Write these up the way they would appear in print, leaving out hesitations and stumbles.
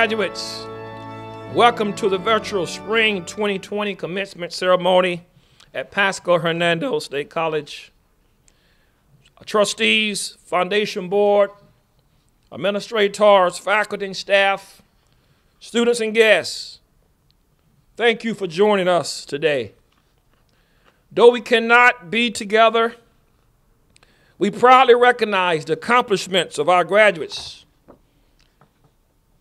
Graduates, welcome to the virtual Spring 2020 Commencement Ceremony at Pasco-Hernando State College. Trustees, Foundation Board, administrators, faculty and staff, students and guests, thank you for joining us today. Though we cannot be together, we proudly recognize the accomplishments of our graduates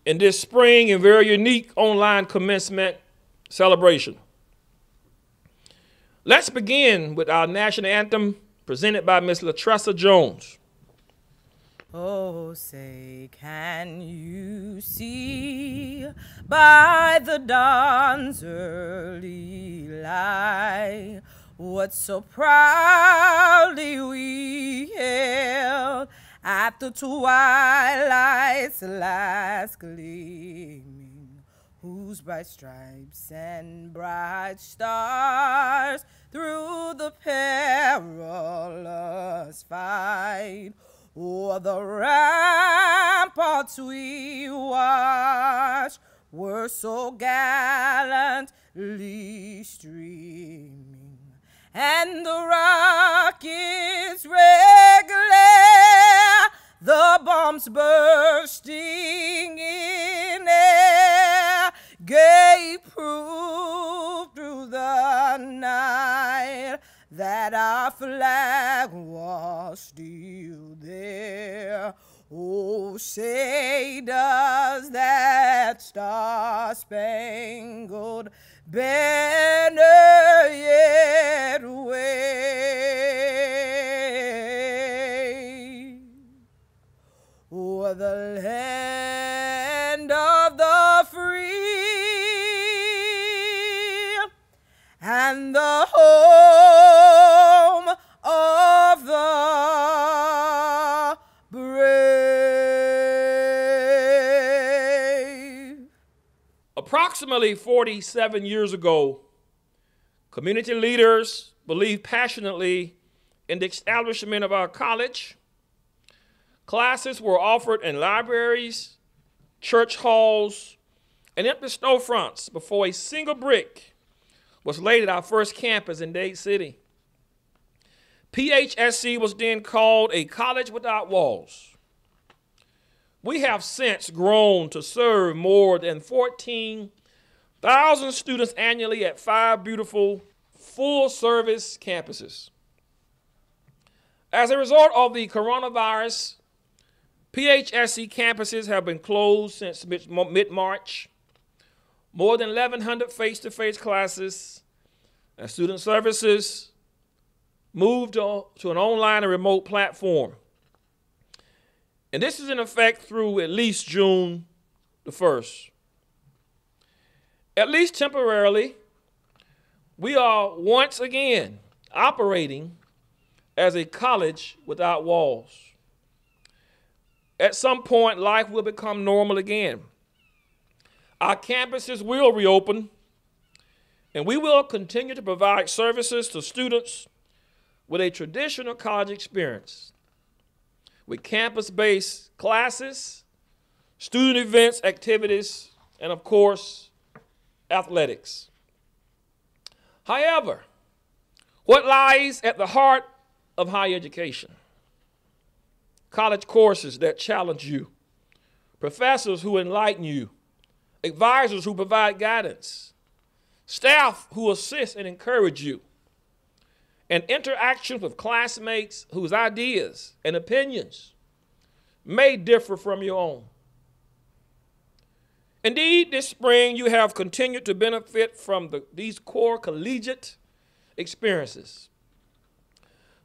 in this spring and very unique online commencement celebration. Let's begin with our national anthem presented by Ms. Latressa Jones. Oh, say, can you see by the dawn's early light what so proudly we hailed at the twilight's last gleaming, whose bright stripes and bright stars through the perilous fight o'er the ramparts we watched were so gallantly streaming, and the rockets' red glare, the bombs bursting in air, gave proof through the night that our flag was still there. Oh, say does that star-spangled banner yet wave o'er the land of the free and the home of the brave. Approximately 47 years ago, community leaders believed passionately in the establishment of our college. Classes were offered in libraries, church halls, and empty storefronts before a single brick was laid at our first campus in Dade City. PHSC was then called a college without walls. We have since grown to serve more than 14,000 students annually at 5 beautiful full-service campuses. As a result of the coronavirus, PHSC campuses have been closed since mid-March. More than 1,100 face-to-face classes and student services moved to an online and remote platform. And this is in effect through at least June the 1st. At least temporarily, we are once again operating as a college without walls. At some point, life will become normal again. Our campuses will reopen, and we will continue to provide services to students with a traditional college experience, with campus-based classes, student events, activities, and of course, athletics. However, what lies at the heart of higher education? College courses that challenge you, professors who enlighten you, advisors who provide guidance, staff who assist and encourage you, and interactions with classmates whose ideas and opinions may differ from your own. Indeed, this spring you have continued to benefit from these core collegiate experiences.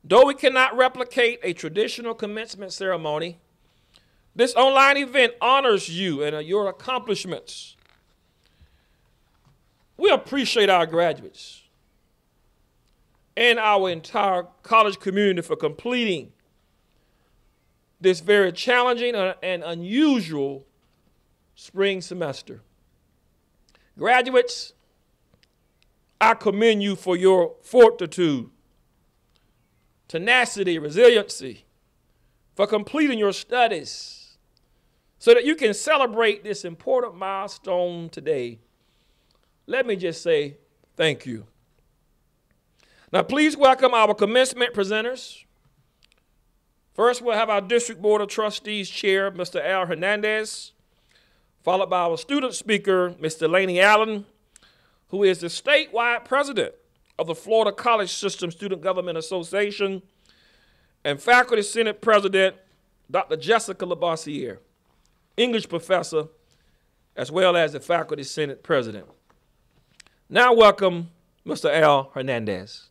Though we cannot replicate a traditional commencement ceremony, this online event honors you and your accomplishments. We appreciate our graduates and our entire college community for completing this very challenging and unusual spring semester. Graduates, I commend you for your fortitude, tenacity, resiliency, for completing your studies So that you can celebrate this important milestone today, let me just say thank you. Now, please welcome our commencement presenters. First, we'll have our District Board of Trustees Chair, Mr. L. Hernandez, followed by our student speaker, Mr. Dealaney Allen, who is the statewide president of the Florida College System Student Government Association, and Faculty Senate President, Dr. Jessica LaBossiere, English professor, as well as the Faculty Senate President. Now welcome Mr. L. Hernandez.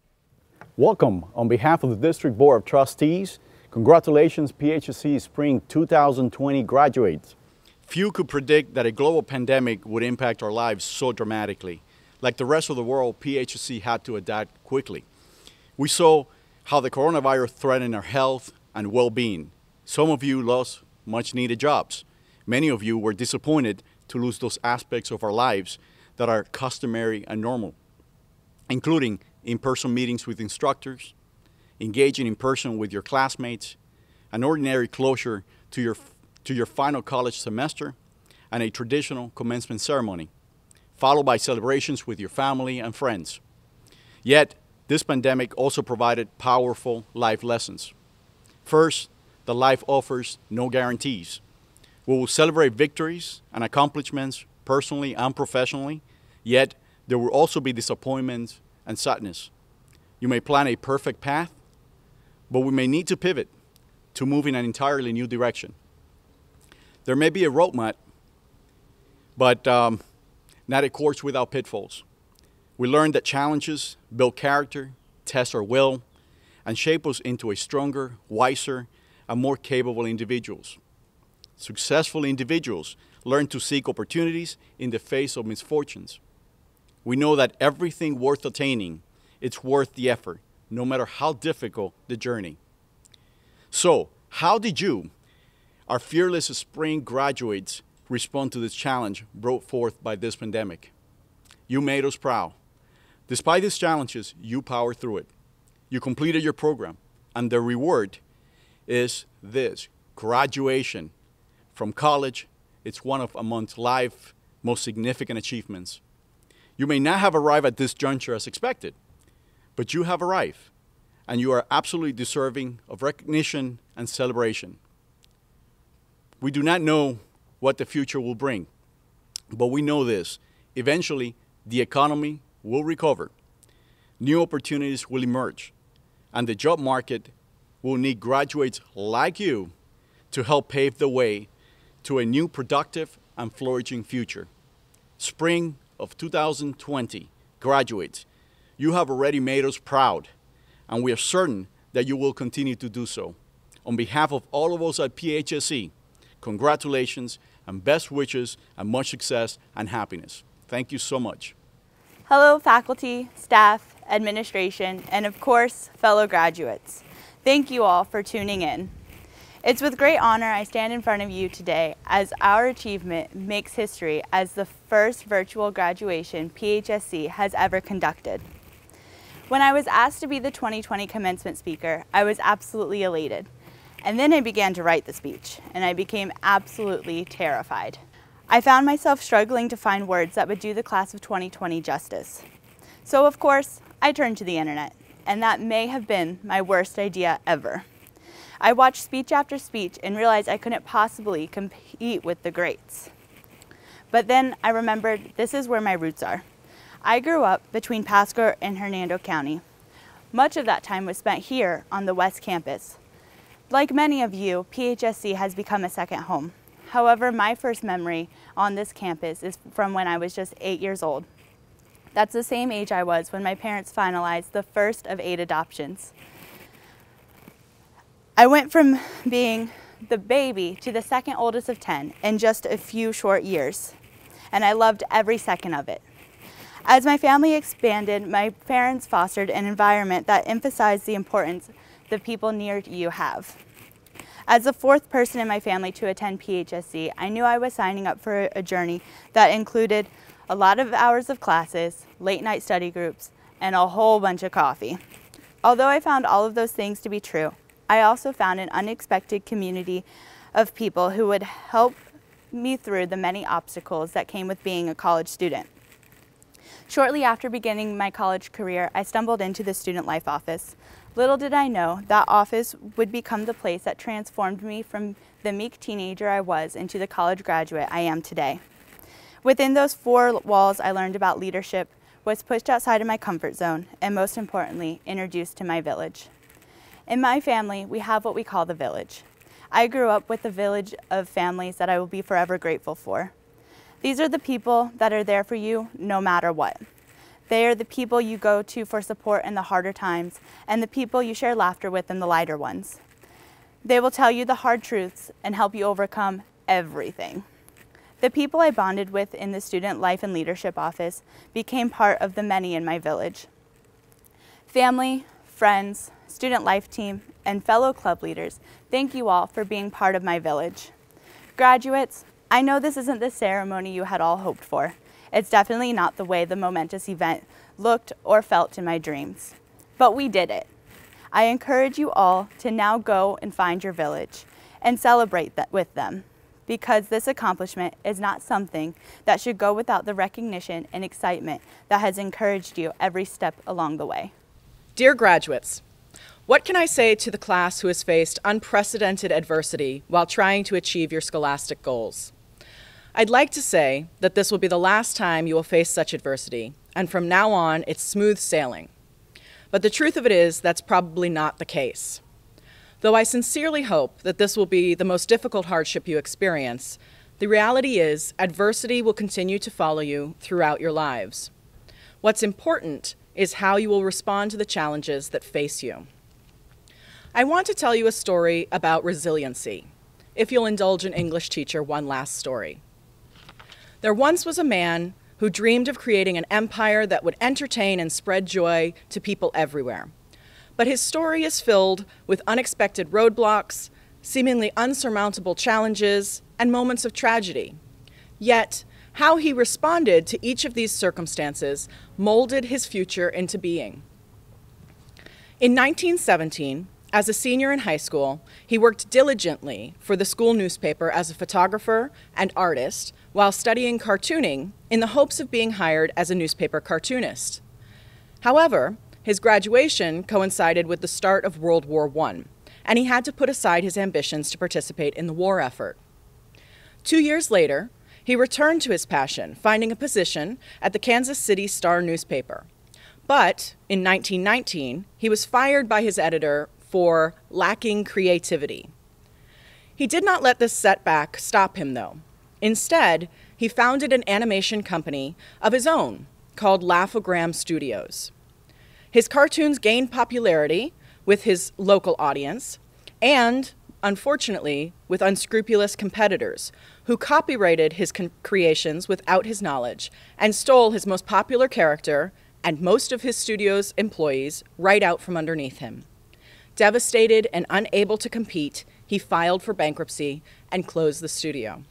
Welcome. On behalf of the District Board of Trustees, congratulations PHSC Spring 2020 graduates. Few could predict that a global pandemic would impact our lives so dramatically. Like the rest of the world, PHSC had to adapt quickly. We saw how the coronavirus threatened our health and well-being. Some of you lost much-needed jobs. Many of you were disappointed to lose those aspects of our lives that are customary and normal, including in-person meetings with instructors, engaging in person with your classmates, an ordinary closure to your final college semester, and a traditional commencement ceremony, followed by celebrations with your family and friends. Yet, this pandemic also provided powerful life lessons. First, the life offers no guarantees. We will celebrate victories and accomplishments personally and professionally, yet there will also be disappointments and sadness. You may plan a perfect path, but we may need to pivot to move in an entirely new direction. There may be a roadmap, but not a course without pitfalls. We learned that challenges build character, test our will, and shape us into a stronger, wiser, and more capable individuals. Successful individuals learn to seek opportunities in the face of misfortunes. We know that everything worth attaining, it's worth the effort, no matter how difficult the journey. So, how did you, our fearless spring graduates, respond to this challenge brought forth by this pandemic? You made us proud. Despite these challenges, you powered through it. You completed your program, and the reward is this: graduation from college. It's one of amongst life's most significant achievements. You may not have arrived at this juncture as expected, but you have arrived, and you are absolutely deserving of recognition and celebration. We do not know what the future will bring, but we know this: eventually, the economy will recover, new opportunities will emerge, and the job market will need graduates like you to help pave the way to a new productive and flourishing future. Spring of 2020 graduates, you have already made us proud, and we are certain that you will continue to do so. On behalf of all of us at PHSC, congratulations and best wishes and much success and happiness. Thank you so much. Hello, faculty, staff, administration, and of course, fellow graduates. Thank you all for tuning in. It's with great honor I stand in front of you today as our achievement makes history as the first virtual graduation PHSC has ever conducted. When I was asked to be the 2020 commencement speaker, I was absolutely elated. And then I began to write the speech, and I became absolutely terrified. I found myself struggling to find words that would do the class of 2020 justice. So of course, I turned to the internet, and that may have been my worst idea ever. I watched speech after speech and realized I couldn't possibly compete with the greats. But then I remembered this is where my roots are. I grew up between Pasco and Hernando County. Much of that time was spent here on the West Campus. Like many of you, PHSC has become a second home. However, my first memory on this campus is from when I was just 8 years old. That's the same age I was when my parents finalized the first of 8 adoptions. I went from being the baby to the second oldest of 10 in just a few short years, and I loved every second of it. As my family expanded, my parents fostered an environment that emphasized the importance the people near you have. As the 4th person in my family to attend PHSC, I knew I was signing up for a journey that included a lot of hours of classes, late night study groups, and a whole bunch of coffee. Although I found all of those things to be true, I also found an unexpected community of people who would help me through the many obstacles that came with being a college student. Shortly after beginning my college career, I stumbled into the Student Life office. Little did I know that office would become the place that transformed me from the meek teenager I was into the college graduate I am today. Within those four walls, I learned about leadership, was pushed outside of my comfort zone, and most importantly, introduced to my village. In my family, we have what we call the village. I grew up with a village of families that I will be forever grateful for. These are the people that are there for you no matter what. They are the people you go to for support in the harder times and the people you share laughter with in the lighter ones. They will tell you the hard truths and help you overcome everything. The people I bonded with in the Student Life and Leadership office became part of the many in my village. Family, friends, student life team, and fellow club leaders, thank you all for being part of my village. Graduates, I know this isn't the ceremony you had all hoped for. It's definitely not the way the momentous event looked or felt in my dreams. But we did it. I encourage you all to now go and find your village and celebrate that with them, because this accomplishment is not something that should go without the recognition and excitement that has encouraged you every step along the way. Dear graduates, what can I say to the class who has faced unprecedented adversity while trying to achieve your scholastic goals? I'd like to say that this will be the last time you will face such adversity, and from now on, it's smooth sailing. But the truth of it is, that's probably not the case. Though I sincerely hope that this will be the most difficult hardship you experience, the reality is adversity will continue to follow you throughout your lives. What's important is how you will respond to the challenges that face you. I want to tell you a story about resiliency, if you'll indulge an English teacher one last story. There once was a man who dreamed of creating an empire that would entertain and spread joy to people everywhere. But his story is filled with unexpected roadblocks, seemingly unsurmountable challenges, and moments of tragedy. Yet, how he responded to each of these circumstances molded his future into being. In 1917, as a senior in high school, he worked diligently for the school newspaper as a photographer and artist while studying cartooning in the hopes of being hired as a newspaper cartoonist. However, his graduation coincided with the start of World War I, and he had to put aside his ambitions to participate in the war effort. 2 years later, he returned to his passion, finding a position at the Kansas City Star newspaper. But in 1919, he was fired by his editor for lacking creativity. He did not let this setback stop him, though. Instead, he founded an animation company of his own called Laugh-O-Gram Studios. His cartoons gained popularity with his local audience and, unfortunately, with unscrupulous competitors who copyrighted his creations without his knowledge and stole his most popular character and most of his studio's employees right out from underneath him. Devastated and unable to compete, he filed for bankruptcy and closed the studio.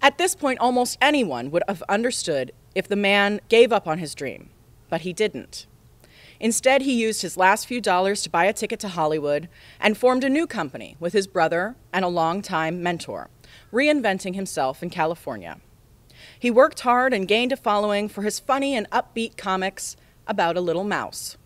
At this point, almost anyone would have understood if the man gave up on his dream, but he didn't. Instead, he used his last few dollars to buy a ticket to Hollywood and formed a new company with his brother and a longtime mentor, reinventing himself in California. He worked hard and gained a following for his funny and upbeat comics about a little mouse.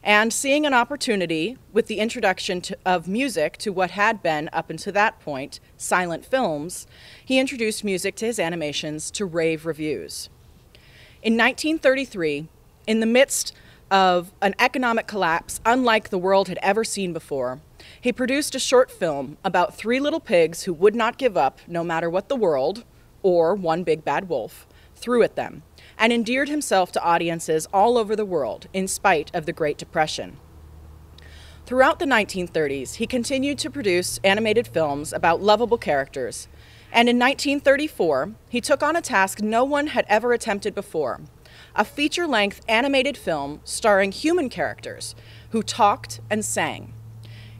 And seeing an opportunity with the introduction of music to what had been, up until that point, silent films, he introduced music to his animations to rave reviews. In 1933, in the midst of an economic collapse unlike the world had ever seen before, he produced a short film about 3 little pigs who would not give up no matter what the world, or one big bad wolf, threw at them, and endeared himself to audiences all over the world in spite of the Great Depression. Throughout the 1930s, he continued to produce animated films about lovable characters, and in 1934, he took on a task no one had ever attempted before, a feature-length animated film starring human characters who talked and sang.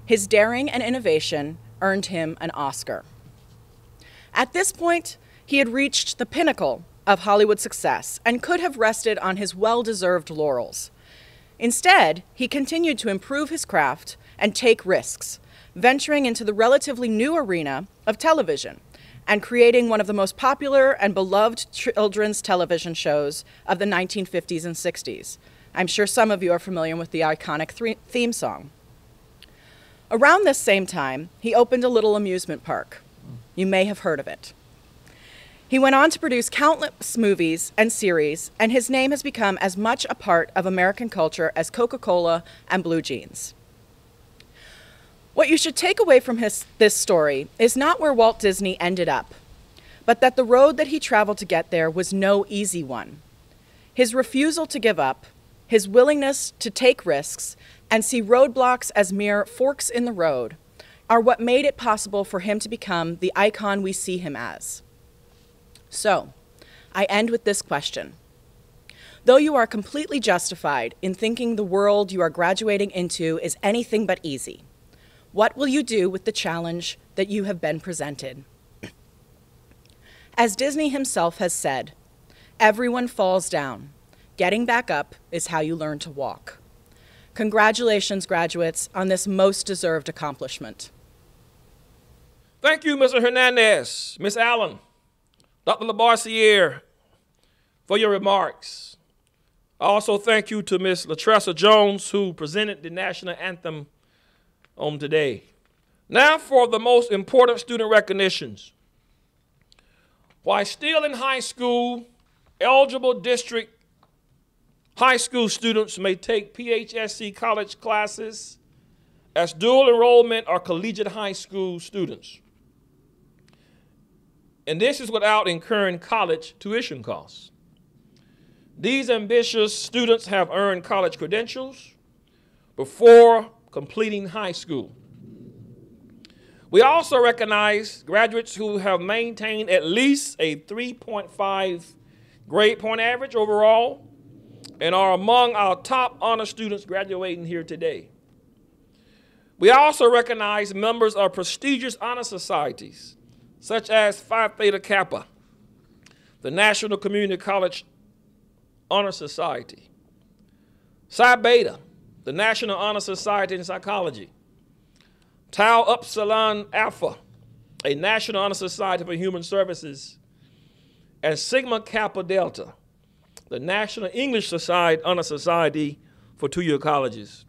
His daring and innovation earned him an Oscar. At this point, he had reached the pinnacle of Hollywood success and could have rested on his well-deserved laurels. Instead, he continued to improve his craft and take risks, venturing into the relatively new arena of television, and creating one of the most popular and beloved children's television shows of the 1950s and 60s. I'm sure some of you are familiar with the iconic theme song. Around this same time, he opened a little amusement park. You may have heard of it. He went on to produce countless movies and series, and his name has become as much a part of American culture as Coca-Cola and blue jeans. What you should take away from this story is not where Walt Disney ended up, but that the road that he traveled to get there was no easy one. His refusal to give up, his willingness to take risks, and see roadblocks as mere forks in the road are what made it possible for him to become the icon we see him as. So, I end with this question. Though you are completely justified in thinking the world you are graduating into is anything but easy, what will you do with the challenge that you have been presented? As Disney himself has said, everyone falls down. Getting back up is how you learn to walk. Congratulations, graduates, on this most deserved accomplishment. Thank you, Mr. Hernandez, Ms. Allen, Dr. LaBossiere, for your remarks. I also thank you to Ms. LaTressa Jones, who presented the national anthem on today. Now for the most important student recognitions. While still in high school, eligible district high school students may take PHSC college classes as dual enrollment or collegiate high school students. And this is without incurring college tuition costs. These ambitious students have earned college credentials before completing high school. We also recognize graduates who have maintained at least a 3.5 grade point average overall and are among our top honor students graduating here today. We also recognize members of prestigious honor societies, such as Phi Theta Kappa, the National Community College Honor Society, Psi Beta, the National Honor Society in Psychology, Tau Upsilon Alpha, a National Honor Society for Human Services, and Sigma Kappa Delta, the National English Society Honor Society for two-year colleges.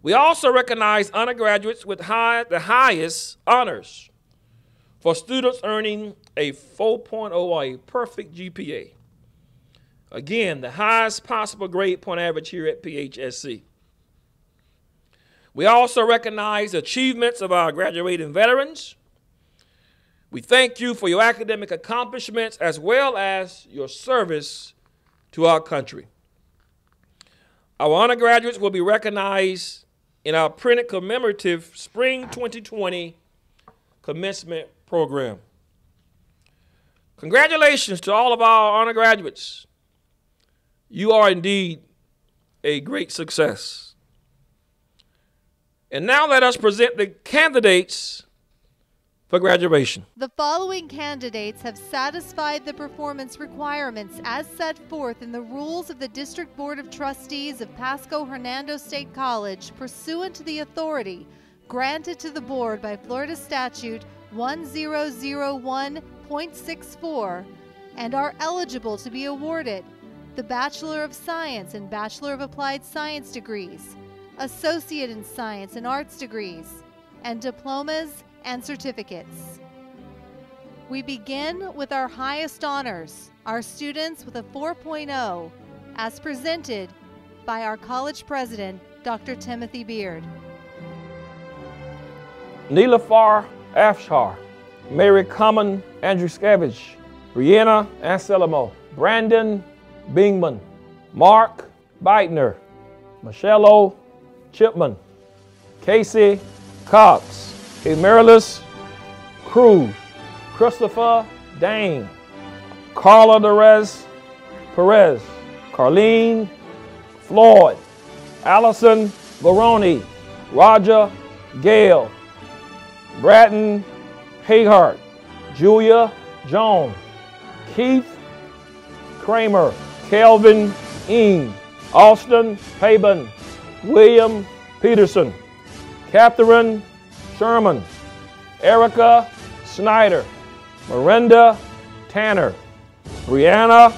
We also recognize undergraduates with the highest honors for students earning a 4.0 or a perfect GPA. Again, the highest possible grade point average here at PHSC. We also recognize the achievements of our graduating veterans. We thank you for your academic accomplishments as well as your service to our country. Our undergraduates will be recognized in our printed commemorative Spring 2020 commencement program. Congratulations to all of our undergraduates. You are indeed a great success. And now let us present the candidates for graduation. The following candidates have satisfied the performance requirements as set forth in the rules of the District Board of Trustees of Pasco-Hernando State College pursuant to the authority granted to the board by Florida Statute 1001.64 and are eligible to be awarded the Bachelor of Science and Bachelor of Applied Science degrees, Associate in Science and Arts degrees, and diplomas and certificates. We begin with our highest honors, our students with a 4.0, as presented by our college president, Dr. Timothy Beard. Nilafar Afshar, Mary Common Andruskevich, Brianna Anselmo, Brandon Bingman, Mark Beitner, Michelle O. Chipman, Casey Cox, Emeritus Cruz, Christopher Dane, Carla Perez, Carlene Floyd, Allison Baroni, Roger Gale, Bratton Hayhart, Julia Jones, Keith Kramer, Kelvin Ean, Austin Paban, William Peterson, Catherine Sherman, Erica Snyder, Miranda Tanner, Brianna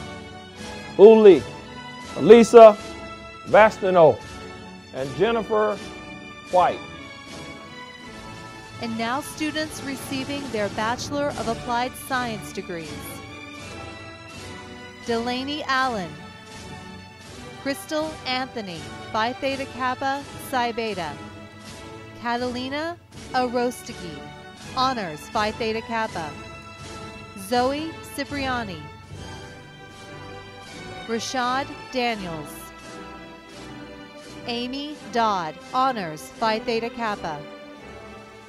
Uli, Elisa Vastino, and Jennifer White. And now students receiving their Bachelor of Applied Science degrees. Dealaney Allen, Crystal Anthony, Phi Theta Kappa, Psi Beta. Catalina Arostegui, Honors, Phi Theta Kappa. Zoe Cipriani. Rashad Daniels. Amy Dodd, Honors, Phi Theta Kappa.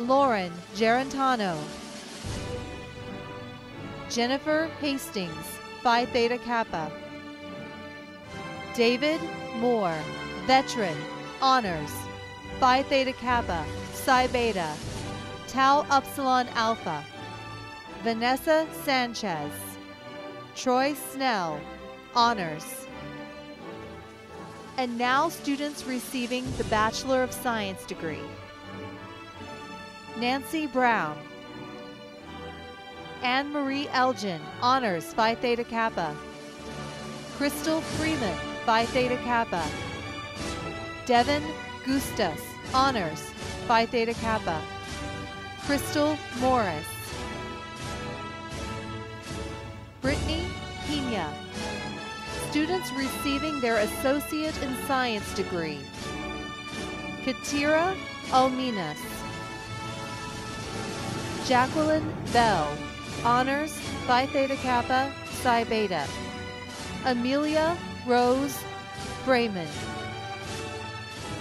Lauren Gerentano. Jennifer Hastings, Phi Theta Kappa. David Moore, Veteran, Honors, Phi Theta Kappa, Psi Beta, Tau Upsilon Alpha. Vanessa Sanchez. Troy Snell, Honors. And now students receiving the Bachelor of Science degree. Nancy Brown. Anne-Marie Elgin, Honors, Phi Theta Kappa. Crystal Freeman, Phi Theta Kappa. Devin Gustas, Honors, Phi Theta Kappa. Crystal Morris. Brittany Pina. Students receiving their Associate in Science degree. Katira Alminas. Jacqueline Bell, Honors, Phi Theta Kappa, Psi Beta. Amelia Rose Brayman.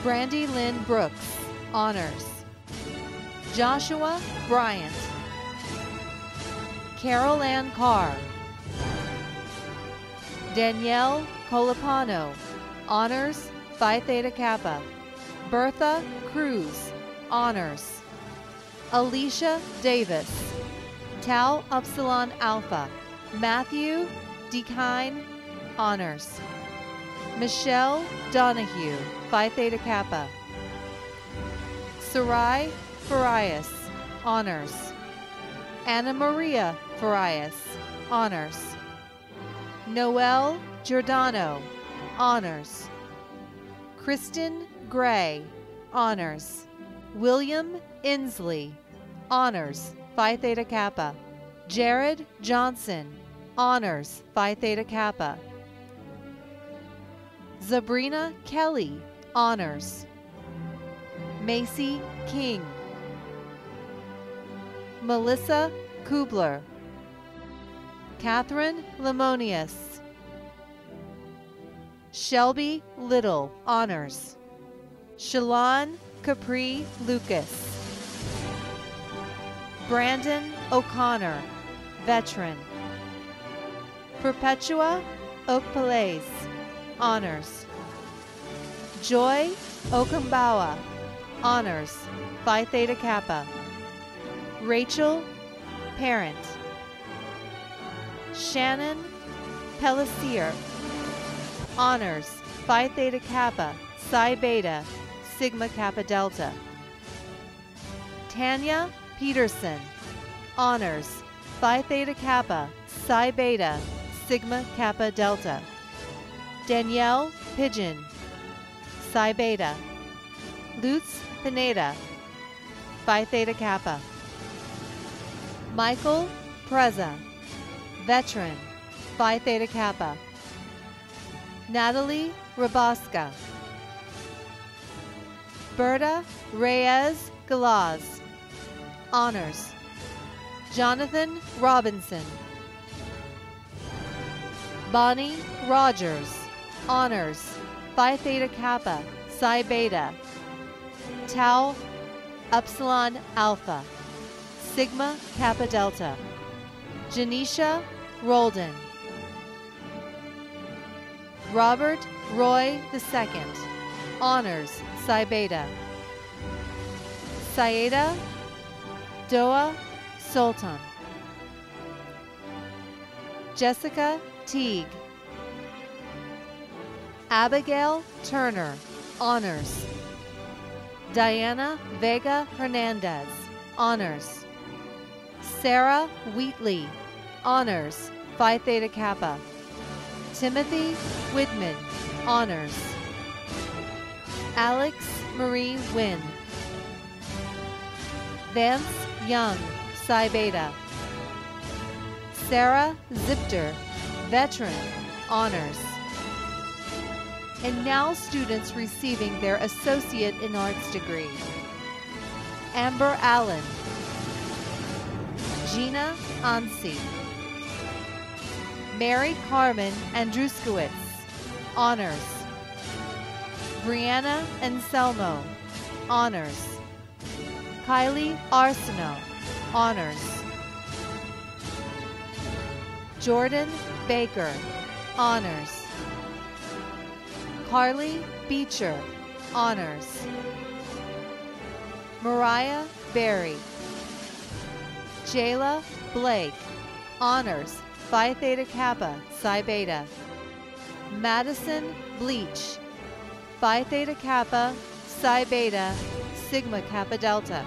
Brandy Lynn Brooks, Honors. Joshua Bryant. Carol Ann Carr. Danielle Colapano, Honors, Phi Theta Kappa. Bertha Cruz, Honors. Alicia Davis, Tau Upsilon Alpha. Matthew DeKine, Honors. Michelle Donahue, Phi Theta Kappa. Sarai Farias, Honors. Anna Maria Farias, Honors. Noel Giordano, Honors. Kristen Gray, Honors. William Inslee, Honors, Phi Theta Kappa. Jared Johnson, Honors, Phi Theta Kappa. Sabrina Kelly, Honors. Macy King. Melissa Kubler. Catherine Lemonius. Shelby Little, Honors. Shalon Capri Lucas. Brandon O'Connor, Veteran. Perpetua Okpalace, Honors. Joy Okambawa, Honors, Phi Theta Kappa. Rachel Parent. Shannon Pellissier, Honors, Phi Theta Kappa, Psi Beta, Sigma Kappa Delta. Tanya Peterson, Honors, Phi Theta Kappa, Psi Beta, Sigma Kappa Delta. Danielle Pigeon, Psi Beta. Lutz Pineda, Phi Theta Kappa. Michael Preza, Veteran, Phi Theta Kappa. Natalie Raboska. Berta Reyes Galaz, Honors. Jonathan Robinson. Bonnie Rogers, Honors, Phi Theta Kappa, Psi Beta. Tau Upsilon Alpha, Sigma Kappa Delta. Janisha Roldan. Robert Roy II, Honors, Psi Beta. Saeda Doa Sultan. Jessica Teague. Abigail Turner, Honors. Diana Vega Hernandez, Honors. Sarah Wheatley, Honors, Phi Theta Kappa. Timothy Whitman, Honors. Alex Marie Wynn. Vance Young, Psi Beta. Sarah Zipter, Veteran, Honors. And now students receiving their Associate in Arts degree. Amber Allen. Gina Ansi. Mary Carmen Andruskowitz, Honors. Brianna Anselmo, Honors. Kylie Arsenault, Honors. Jordan Baker, Honors. Carly Beecher, Honors. Mariah Berry. Jayla Blake, Honors, Phi Theta Kappa, Psi Beta. Madison Bleach, Phi Theta Kappa, Psi Beta, Sigma Kappa Delta.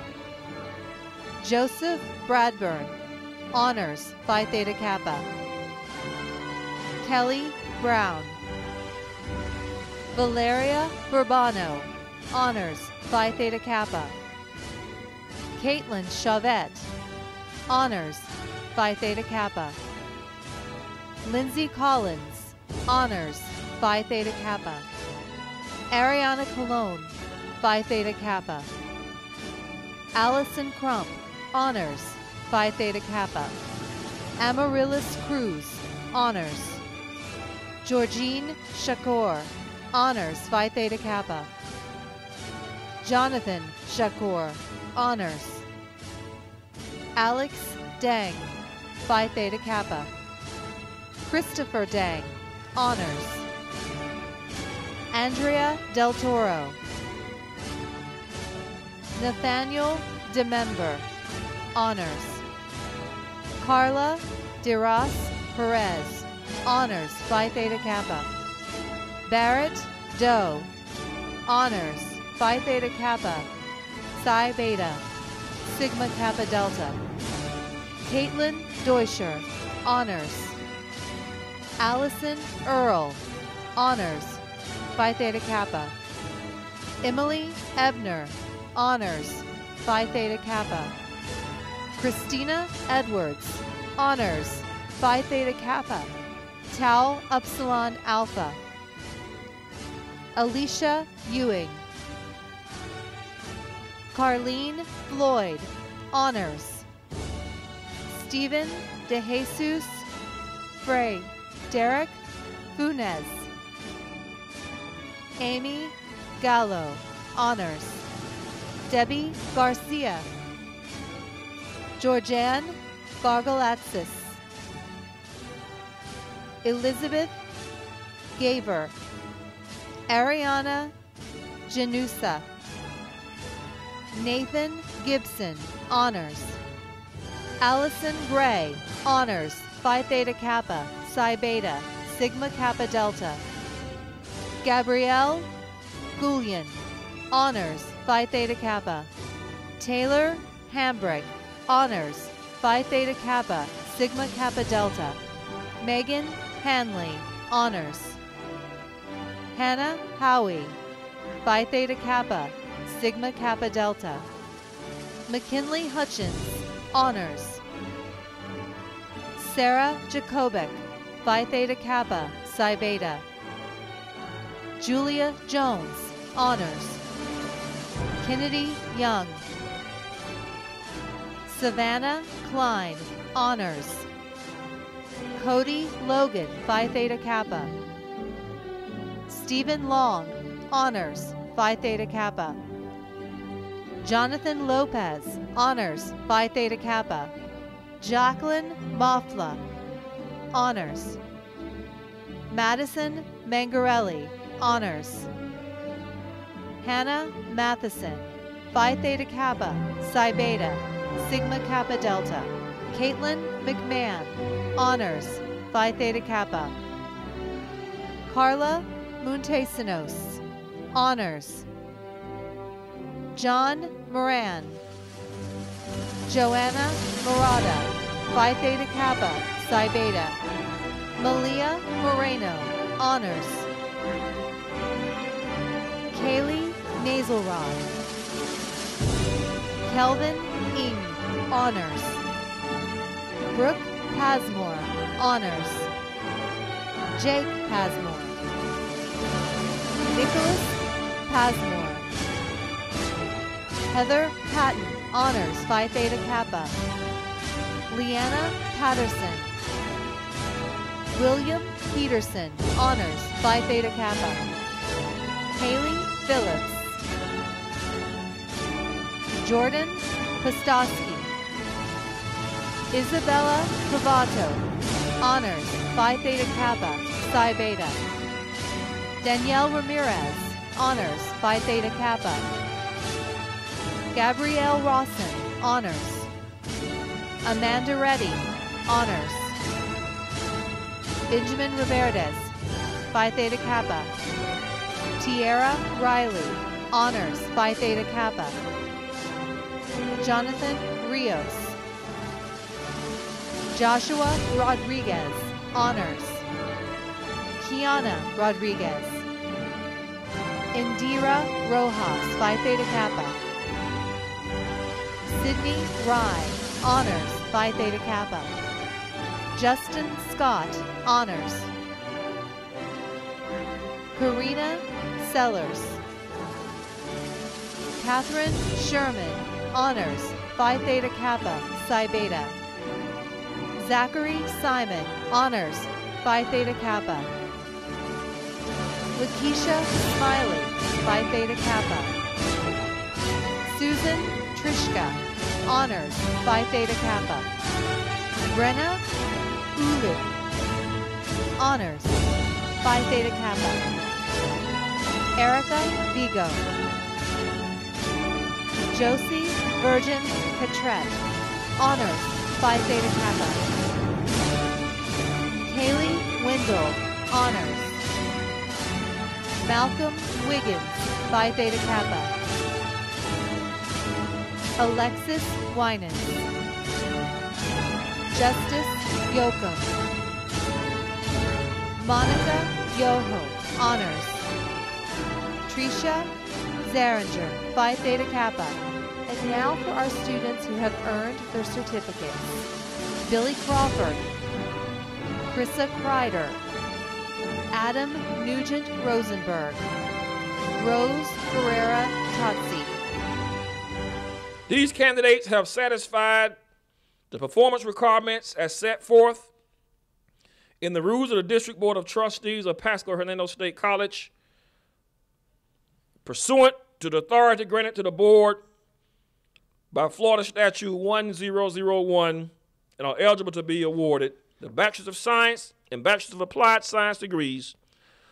Joseph Bradburn, Honors, Phi Theta Kappa. Kelly Brown. Valeria Bourbano, Honors, Phi Theta Kappa. Caitlin Chavette, Honors, Phi Theta Kappa. Lindsay Collins, Honors, Phi Theta Kappa. Ariana Colon, Phi Theta Kappa. Allison Crump, Honors, Phi Theta Kappa. Amaryllis Cruz, Honors. Georgine Shakur, Honors, Phi Theta Kappa. Jonathan Shakur, Honors. Alex Dang, Phi Theta Kappa. Christopher Dang, Honors. Andrea Del Toro. Nathaniel DeMember, Honors. Carla DeRos Perez, Honors, Phi Theta Kappa. Barrett Doe, Honors, Phi Theta Kappa, Psi Beta, Sigma Kappa Delta. Caitlin Deutscher, Honors. Allison Earl, Honors, Phi Theta Kappa. Emily Ebner, Honors, Phi Theta Kappa. Christina Edwards, Honors, Phi Theta Kappa, Tau Upsilon Alpha. Alicia Ewing. Carlene Floyd, Honors. Stephen De Jesus Frey, Derek Funes. Amy Gallo, Honors. Debbie Garcia. Georgianne Gargalatsis. Elizabeth Gaver. Ariana Janusa. Nathan Gibson, Honors. Allison Gray, Honors, Phi Theta Kappa, Psi Beta, Sigma Kappa Delta. Gabrielle Goulian, Honors, Phi Theta Kappa. Taylor Hambrick, Honors, Phi Theta Kappa, Sigma Kappa Delta. Megan Hanley, Honors. Hannah Howie, Phi Theta Kappa, Sigma Kappa Delta. McKinley Hutchins, Honors. Sarah Jakobic, Phi Theta Kappa, Psi Beta. Julia Jones, Honors. Kennedy Young. Savannah Klein, Honors. Cody Logan, Phi Theta Kappa. Stephen Long, Honors, Phi Theta Kappa. Jonathan Lopez, Honors, Phi Theta Kappa. Jacqueline Mafla, Honors. Madison Mangarelli, Honors. Hannah Matheson, Phi Theta Kappa, Psi Beta, Sigma Kappa Delta. Caitlin McMahon, Honors, Phi Theta Kappa. Carla Montesinos, Honors. John Moran. Joanna Murata, Phi Theta Kappa, Psi Beta. Malia Moreno, honors. Kaylee Nasalrod. Kelvin Ng, honors. Brooke Pasmore, honors. Jake Pasmore. Nicholas Pasmore. Heather Patton, honors, Phi Theta Kappa. Leanna Patterson. William Peterson, honors, Phi Theta Kappa. Haley Phillips. Jordan Kostowski. Isabella Cavato, honors, Phi Theta Kappa, Psi Beta. Danielle Ramirez, honors, Phi Theta Kappa. Gabrielle Rawson, honors. Amanda Reddy, honors. Benjamin Riverdez, Phi Theta Kappa. Tierra Riley, honors, Phi Theta Kappa. Jonathan Rios. Joshua Rodriguez, honors. Kiana Rodriguez. Indira Rojas, Phi Theta Kappa. Sydney Rye, honors, Phi Theta Kappa. Justin Scott, honors. Karina Sellers. Catherine Sherman, honors, Phi Theta Kappa, Psi Beta. Zachary Simon, honors, Phi Theta Kappa. Lakeisha Smiley, Phi Theta Kappa. Susan Trishka, honors, Phi Theta Kappa. Brenna Ulick, honors, Phi Theta Kappa. Erica Vigo. Josie Virgin Catret, honors, Phi Theta Kappa. Kaylee Wendell, honors. Malcolm Wiggins, Phi Theta Kappa. Alexis Winans. Justice Yoakum. Monica Yoho, honors. Tricia Zaringer, Phi Theta Kappa. And now for our students who have earned their certificates. Billy Crawford. Krissa Kreider. Adam Nugent Rosenberg. Rose Ferreira Totsi. These candidates have satisfied the performance requirements as set forth in the rules of the District Board of Trustees of Pasco-Hernando State College, pursuant to the authority granted to the board by Florida Statute 1001, and are eligible to be awarded the Bachelor of Science and Bachelor of Applied Science degrees,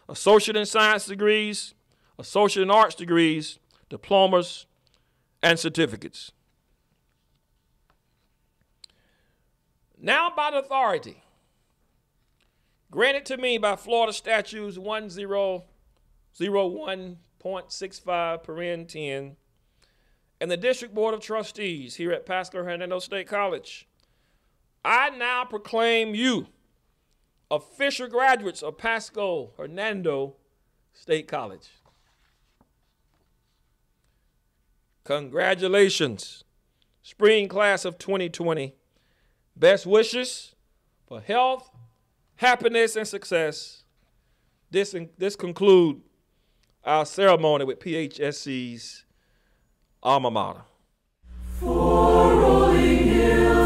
Associate in Science degrees, Associate in Arts degrees, diplomas, and certificates. Now by the authority granted to me by Florida Statutes 1001.65 and the District Board of Trustees here at Pasco-Hernando State College, I now proclaim you official graduates of Pasco-Hernando State College. Congratulations, spring class of 2020. Best wishes for health, happiness, and success. This concludes our ceremony with PHSC's alma mater. For rolling hills.